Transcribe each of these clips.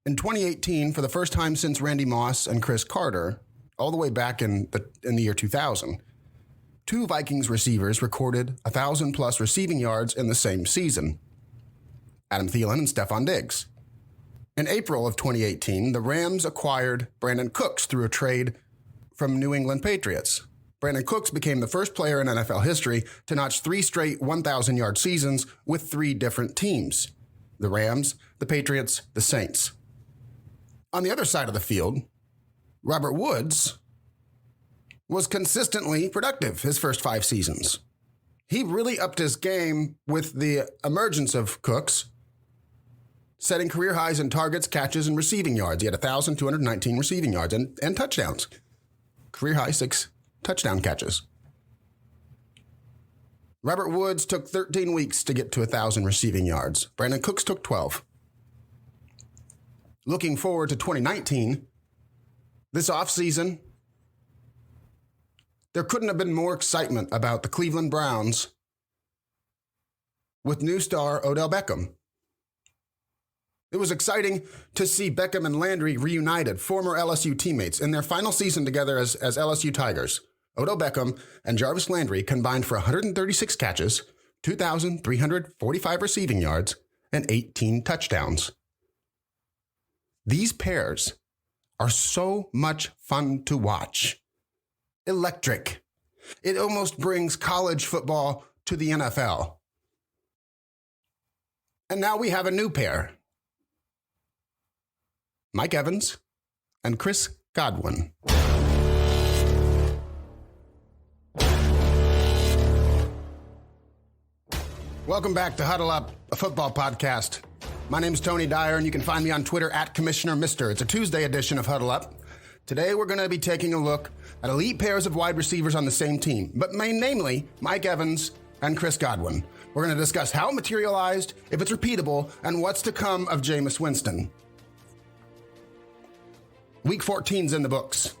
In 2018, for the first time since Randy Moss and Chris Carter, all the way back in the year 2000, two Vikings receivers recorded 1,000-plus receiving yards in the same season. Adam Thielen and Stephon Diggs. In April of 2018, the Rams acquired Brandon Cooks through a trade from New England Patriots. Brandon Cooks became the first player in NFL history to notch 3 straight 1,000-yard seasons with 3 different teams: the Rams, the Patriots, the Saints. On the other side of the field, Robert Woods was consistently productive his first 5 seasons. He really upped his game with the emergence of Cooks, setting career highs in targets, catches, and receiving yards. He had 1,219 receiving yards and touchdowns. Career high 6 touchdown catches. Robert Woods took 13 weeks to get to 1,000 receiving yards. Brandon Cooks took 12. Looking forward to 2019, this offseason, there couldn't have been more excitement about the Cleveland Browns with new star Odell Beckham. It was exciting to see Beckham and Landry reunited, former LSU teammates, in their final season together as LSU Tigers. Odell Beckham and Jarvis Landry combined for 136 catches, 2,345 receiving yards, and 18 touchdowns. These pairs are so much fun to watch. Electric. It almost brings college football to the NFL. And now we have a new pair. Mike Evans and Chris Godwin. Welcome back to Huddle Up, a football podcast. My name's Tony Dyer, and you can find me on Twitter at Commissioner Mister. It's a Tuesday edition of Huddle Up. Today, we're going to be taking a look at elite pairs of wide receivers on the same team, but namely Mike Evans and Chris Godwin. We're going to discuss how it materialized, if it's repeatable, and what's to come of Jameis Winston. Week 14's in the books.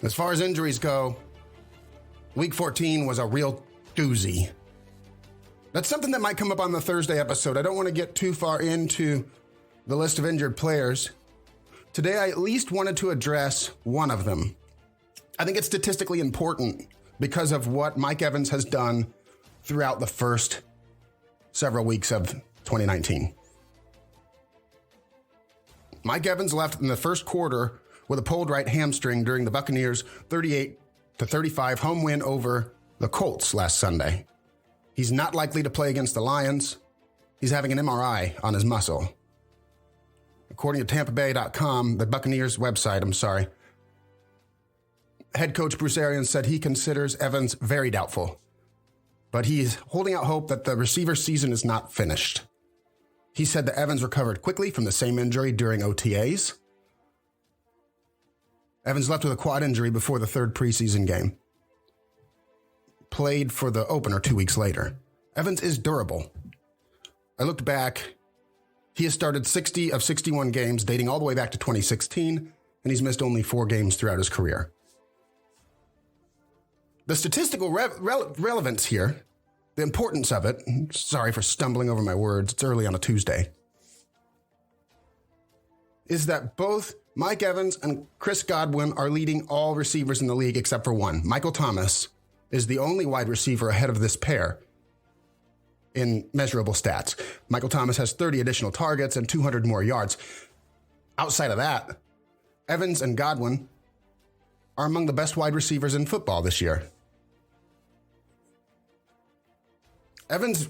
As far as injuries go, Week 14 was a real doozy. That's something that might come up on the Thursday episode. I don't want to get too far into the list of injured players. Today, I at least wanted to address one of them. I think it's statistically important because of what Mike Evans has done throughout the first several weeks of 2019. Mike Evans left in the first quarter with a pulled right hamstring during the Buccaneers' 38-35 home win over the Colts last Sunday. He's not likely to play against the Lions. He's having an MRI on his muscle. According to TampaBay.com, the Buccaneers website, head coach Bruce Arians said he considers Evans very doubtful, but he's holding out hope that the receiver season is not finished. He said that Evans recovered quickly from the same injury during OTAs. Evans left with a quad injury before the third preseason game. Played for the opener 2 weeks later. Evans is durable. I looked back. He has started 60 of 61 games dating all the way back to 2016, and he's missed only 4 games throughout his career. The statistical relevance here, the importance of it, sorry for stumbling over my words, it's early on a Tuesday, is that both Mike Evans and Chris Godwin are leading all receivers in the league except for one. Michael Thomas is the only wide receiver ahead of this pair in measurable stats. Michael Thomas has 30 additional targets and 200 more yards. Outside of that, Evans and Godwin are among the best wide receivers in football this year. Evans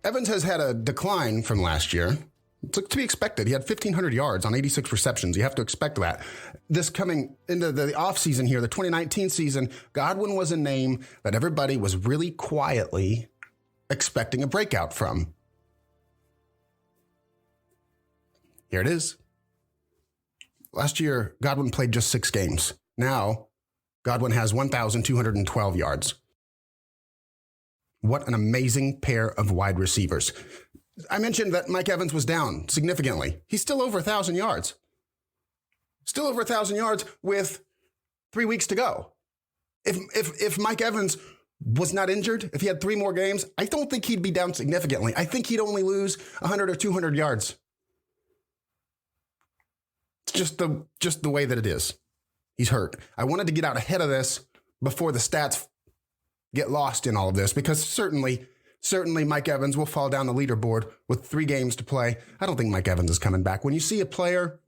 has had a decline from last year. It's to be expected. He had 1,500 yards on 86 receptions. You have to expect that. This coming into the offseason here, the 2019 season, Godwin was a name that everybody was really quietly expecting a breakout from. Here it is. Last year, Godwin played just 6 games. Now, Godwin has 1,212 yards. What an amazing pair of wide receivers. I mentioned that Mike Evans was down significantly. He's still over 1,000 yards. Still over 1,000 yards with 3 weeks to go. If Mike Evans was not injured, if he had 3 more games, I don't think he'd be down significantly. I think he'd only lose 100 or 200 yards. just the way that it is. He's hurt. I wanted to get out ahead of this before the stats get lost in all of this, because certainly Mike Evans will fall down the leaderboard with 3 games to play. I don't think Mike Evans is coming back. When you see a player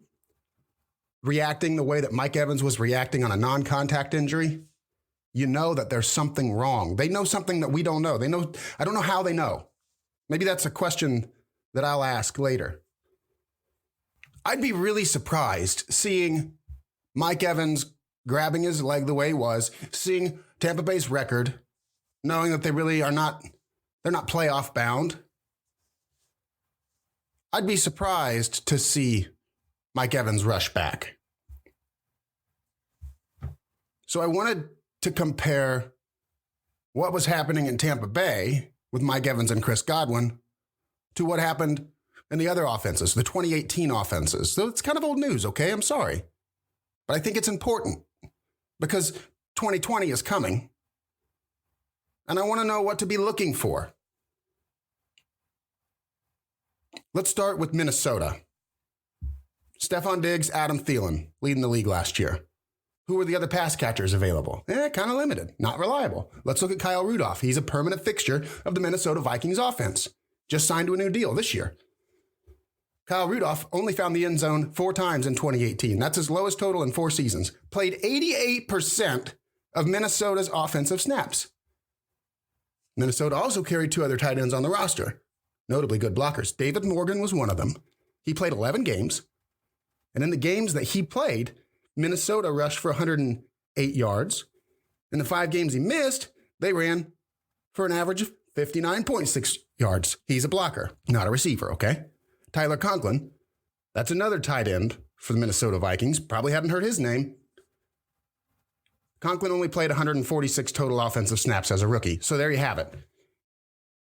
reacting the way that Mike Evans was reacting on a non-contact injury, you know that there's something wrong. They know something that we don't know. I don't know how they know. Maybe that's a question that I'll ask later. I'd be really surprised seeing Mike Evans grabbing his leg the way he was, seeing Tampa Bay's record, knowing that they really are not, they're not playoff bound. I'd be surprised to see Mike Evans rush back. So I wanted to compare what was happening in Tampa Bay with Mike Evans and Chris Godwin to what happened in the other offenses, the 2018 offenses. So it's kind of old news, okay? I'm sorry. But I think it's important because 2020 is coming, and I want to know what to be looking for. Let's start with Minnesota. Stephon Diggs, Adam Thielen, leading the league last year. Who were the other pass catchers available? Kind of limited, not reliable. Let's look at Kyle Rudolph. He's a permanent fixture of the Minnesota Vikings offense. Just signed to a new deal this year. Kyle Rudolph only found the end zone 4 times in 2018. That's his lowest total in 4 seasons. Played 88% of Minnesota's offensive snaps. Minnesota also carried 2 other tight ends on the roster. Notably good blockers. David Morgan was one of them. He played 11 games. And in the games that he played, Minnesota rushed for 108 yards. In the 5 games he missed, they ran for an average of 59.6 yards. He's a blocker, not a receiver, okay? Tyler Conklin, that's another tight end for the Minnesota Vikings. Probably hadn't heard his name. Conklin only played 146 total offensive snaps as a rookie. So there you have it.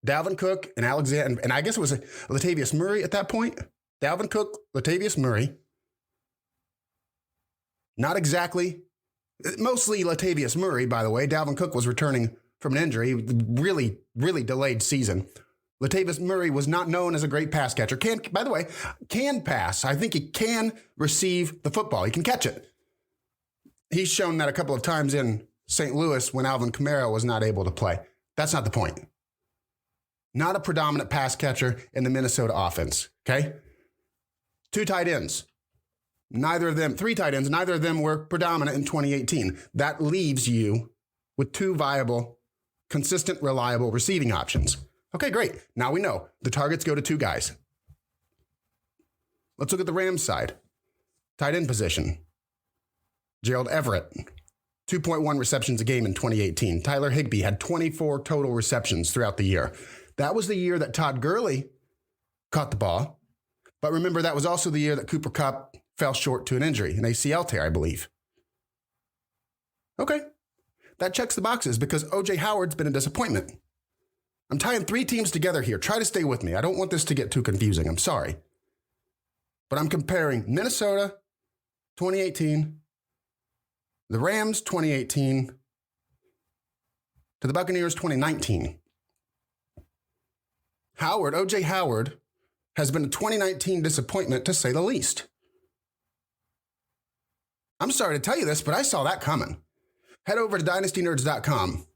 Dalvin Cook and Alexander, and I guess it was Latavius Murray at that point. Dalvin Cook, Latavius Murray. Not exactly, mostly Latavius Murray, by the way. Dalvin Cook was returning from an injury, really, really delayed season. Latavius Murray was not known as a great pass catcher. By the way, can pass. I think he can receive the football. He can catch it. He's shown that a couple of times in St. Louis when Alvin Kamara was not able to play. That's not the point. Not a predominant pass catcher in the Minnesota offense, okay? 2 tight ends. 3 tight ends, neither of them were predominant in 2018. That leaves you with 2 viable, consistent, reliable receiving options. Okay, great. Now we know the targets go to 2 guys. Let's look at the Rams side. Tight end position. Gerald Everett, 2.1 receptions a game in 2018. Tyler Higbee had 24 total receptions throughout the year. That was the year that Todd Gurley caught the ball. But remember, that was also the year that Cooper Kupp fell short to an injury, an ACL tear, I believe. Okay, that checks the boxes because O.J. Howard's been a disappointment. I'm tying 3 teams together here. Try to stay with me. I don't want this to get too confusing. I'm sorry. But I'm comparing Minnesota 2018, the Rams 2018, to the Buccaneers 2019. O.J. Howard, has been a 2019 disappointment to say the least. I'm sorry to tell you this, but I saw that coming. Head over to dynastynerds.com.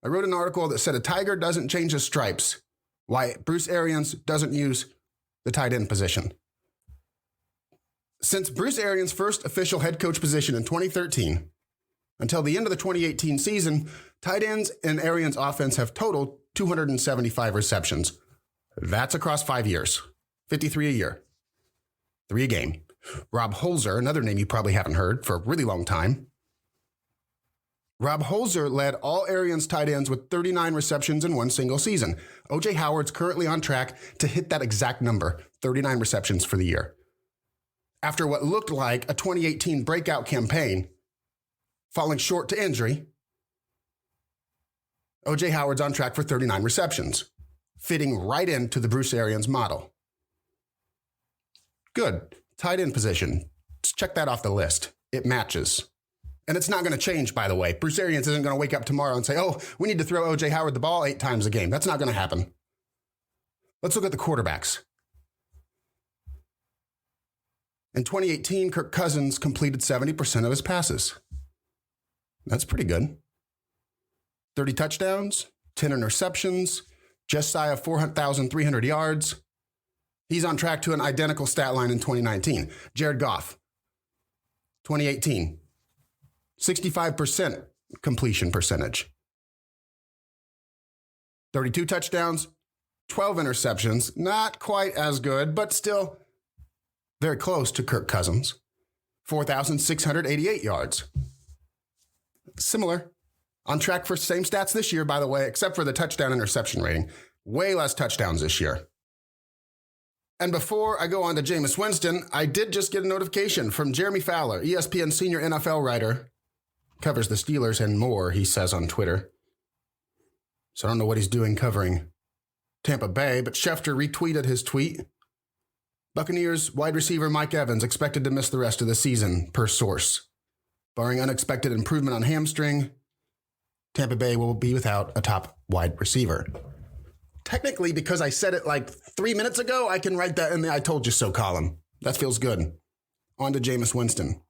I wrote an article that said a tiger doesn't change his stripes. Why Bruce Arians doesn't use the tight end position. Since Bruce Arians' first official head coach position in 2013, until the end of the 2018 season, tight ends in Arians' offense have totaled 275 receptions. That's across 5 years. 53 a year. 3 a game. Rob Holzer, another name you probably haven't heard for a really long time. Rob Holzer led all Arians tight ends with 39 receptions in one single season. O.J. Howard's currently on track to hit that exact number, 39 receptions for the year. After what looked like a 2018 breakout campaign, falling short to injury, O.J. Howard's on track for 39 receptions, fitting right into the Bruce Arians model. Good. Tight end position. Let's check that off the list. It matches. And it's not going to change, by the way. Bruce Arians isn't going to wake up tomorrow and say, oh, we need to throw O.J. Howard the ball 8 times a game. That's not going to happen. Let's look at the quarterbacks. In 2018, Kirk Cousins completed 70% of his passes. That's pretty good. 30 touchdowns, 10 interceptions, just shy of 4,300 yards. He's on track to an identical stat line in 2019. Jared Goff, 2018, 65% completion percentage. 32 touchdowns, 12 interceptions. Not quite as good, but still very close to Kirk Cousins. 4,688 yards. Similar. On track for same stats this year, by the way, except for the touchdown interception rating. Way less touchdowns this year. And before I go on to Jameis Winston, I did just get a notification from Jeremy Fowler, ESPN senior NFL writer. Covers the Steelers and more, he says on Twitter. So I don't know what he's doing covering Tampa Bay, but Schefter retweeted his tweet. Buccaneers wide receiver Mike Evans expected to miss the rest of the season, per source. Barring unexpected improvement on hamstring, Tampa Bay will be without a top wide receiver. Technically, because I said it like 3 minutes ago, I can write that in the I told you so column. That feels good. On to Jameis Winston.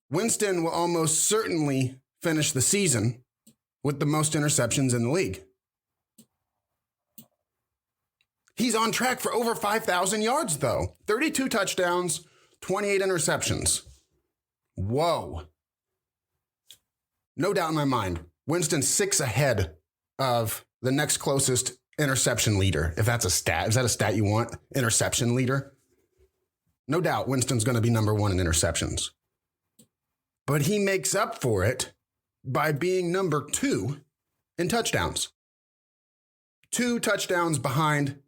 Winston will almost certainly finish the season with the most interceptions in the league. He's on track for over 5,000 yards, though. 32 touchdowns, 28 interceptions. Whoa. No doubt in my mind, Winston's 6 ahead of the next closest interception leader. If that's a stat, is that a stat you want? Interception leader? No doubt Winston's going to be number 1 in interceptions. But he makes up for it by being number 2 in touchdowns. 2 touchdowns behind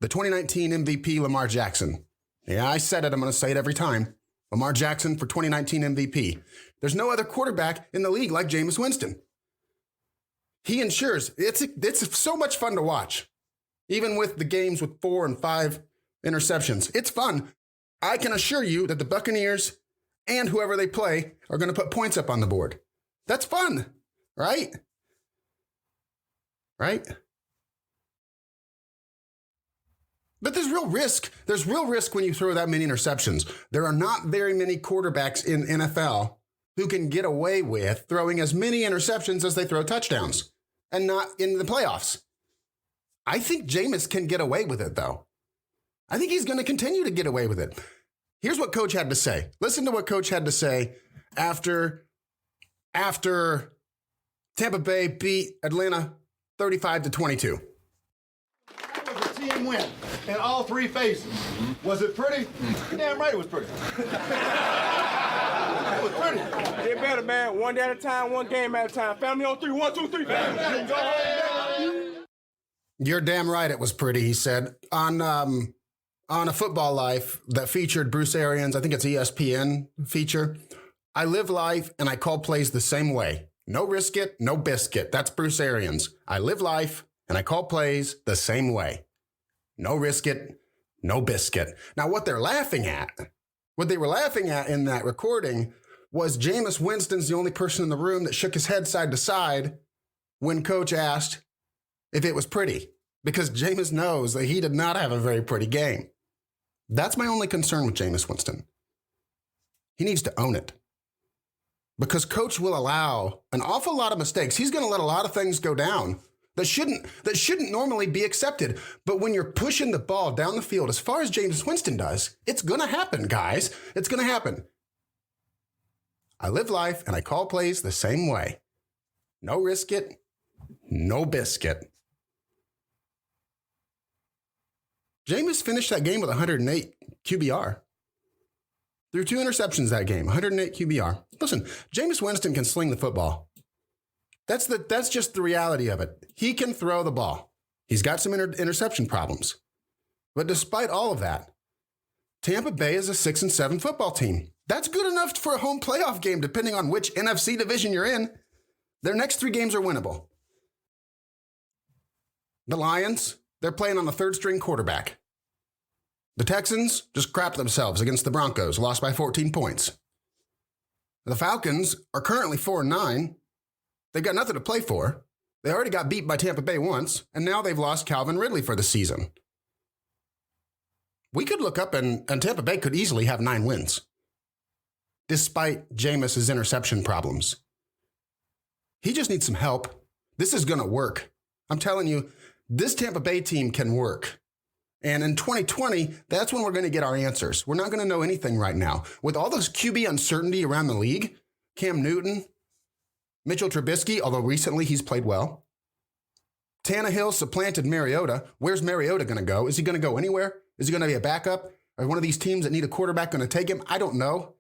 the 2019 MVP Lamar Jackson. Yeah, I said it. I'm going to say it every time. Lamar Jackson for 2019 MVP. There's no other quarterback in the league like Jameis Winston. He ensures it's so much fun to watch. Even with the games with 4 and 5 interceptions. It's fun. I can assure you that the Buccaneers and whoever they play are going to put points up on the board. That's fun, right? Right? But there's real risk. There's real risk when you throw that many interceptions. There are not very many quarterbacks in NFL who can get away with throwing as many interceptions as they throw touchdowns and not in the playoffs. I think Jameis can get away with it, though. I think he's going to continue to get away with it. Here's what Coach had to say. Listen to what Coach had to say after Tampa Bay beat Atlanta 35-22. That was a team win in all 3 phases. Was it pretty? You're damn right it was pretty. It was pretty. Get better, man. One day at a time, one game at a time. Family on 3, 1, 2, 3. Family. Go ahead. You're damn right it was pretty, he said. On a Football Life that featured Bruce Arians, I think it's ESPN feature. I live life and I call plays the same way. No risk it, no biscuit. That's Bruce Arians. I live life and I call plays the same way. No risk it, no biscuit. Now, what they were laughing at in that recording was Jameis Winston's the only person in the room that shook his head side to side when Coach asked if it was pretty, because Jameis knows that he did not have a very pretty game. That's my only concern with Jameis Winston. He needs to own it, because Coach will allow an awful lot of mistakes. He's going to let a lot of things go down that shouldn't normally be accepted. But when you're pushing the ball down the field as far as Jameis Winston does, it's going to happen, guys. It's going to happen. I live life and I call plays the same way. No risk it, no biscuit. Jameis finished that game with 108 QBR. Threw 2 interceptions that game, 108 QBR. Listen, Jameis Winston can sling the football. That's just the reality of it. He can throw the ball. He's got some interception problems. But despite all of that, Tampa Bay is a 6-7 football team. That's good enough for a home playoff game, depending on which NFC division you're in. Their next 3 games are winnable. The Lions, they're playing on the 3rd-string quarterback. The Texans just crapped themselves against the Broncos, lost by 14 points. The Falcons are currently 4-9. They've got nothing to play for. They already got beat by Tampa Bay once, and now they've lost Calvin Ridley for the season. we could look up and Tampa Bay could easily have 9 wins, despite Jameis's interception problems. He just needs some help. This is going to work. I'm telling you, this Tampa Bay team can work. And in 2020, that's when we're going to get our answers. We're not going to know anything right now. With all this QB uncertainty around the league, Cam Newton, Mitchell Trubisky, although recently he's played well. Tannehill supplanted Mariota. Where's Mariota going to go? Is he going to go anywhere? Is he going to be a backup? Are one of these teams that need a quarterback going to take him? I don't know.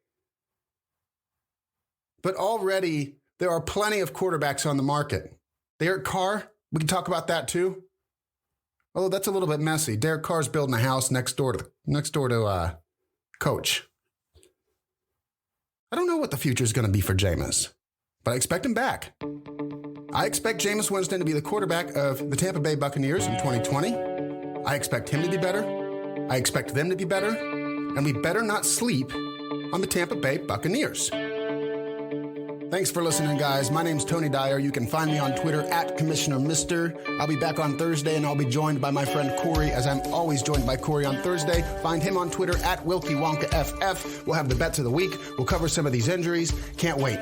But already, there are plenty of quarterbacks on the market. Derek Carr, we can talk about that too. Although that's a little bit messy. Derek Carr's building a house next door to Coach. I don't know what the future is going to be for Jameis, but I expect him back. I expect Jameis Winston to be the quarterback of the Tampa Bay Buccaneers in 2020. I expect him to be better. I expect them to be better. And we better not sleep on the Tampa Bay Buccaneers. Thanks for listening, guys. My name's Tony Dyer. You can find me on Twitter at Commissioner Mister. I'll be back on Thursday, and I'll be joined by my friend Corey, as I'm always joined by Corey on Thursday. Find him on Twitter at Wilkie Wonka FF. We'll have the bets of the week. We'll cover some of these injuries. Can't wait.